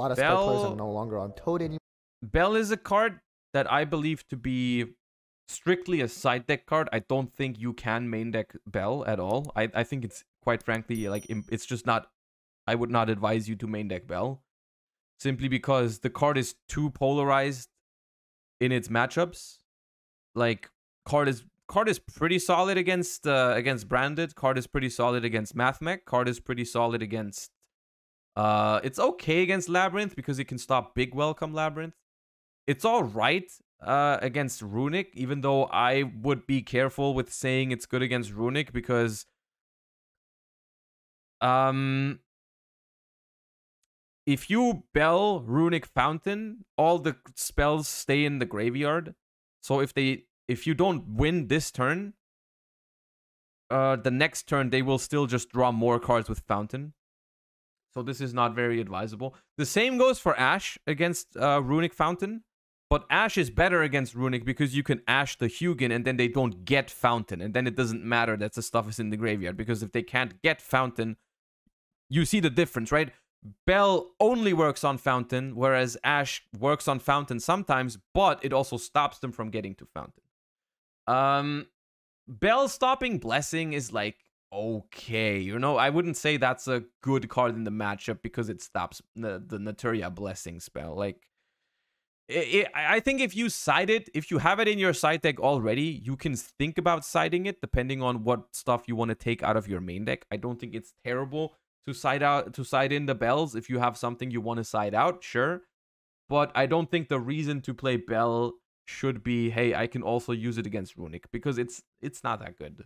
lot of spell players are no longer on Toad anymore. Belle is a card that I believe to be strictly a side deck card. I don't think you can main deck Belle at all. I think it's quite frankly like it's just not. I would not advise you to main deck Belle, simply because the card is too polarized in its matchups. Like card is pretty solid against Branded. Card is pretty solid against Mathmech. Card is pretty solid against. It's okay against Labyrinth because it can stop Big Welcome Labyrinth. It's all right against Runic, even though I would be careful with saying it's good against Runic because if you Bell Runic Fountain, all the spells stay in the graveyard. So if you don't win this turn, the next turn they will still just draw more cards with Fountain. So this is not very advisable. The same goes for Ash against Runic Fountain. But Ash is better against Runic because you can Ash the Hugin and then they don't get Fountain. And then it doesn't matter that the stuff is in the graveyard. Because if they can't get Fountain, you see the difference, right? Belle only works on Fountain, whereas Ash works on Fountain sometimes, but it also stops them from getting to Fountain. Belle stopping Blessing is like, okay. You know, I wouldn't say that's a good card in the matchup because it stops the Naturia Blessing spell. Like, I think if you side it, if you have it in your side deck already, you can think about siding it depending on what stuff you want to take out of your main deck. I don't think it's terrible to side in the Bells if you have something you want to side out, sure. But I don't think the reason to play Belle should be, hey, I can also use it against Runic, because it's not that good.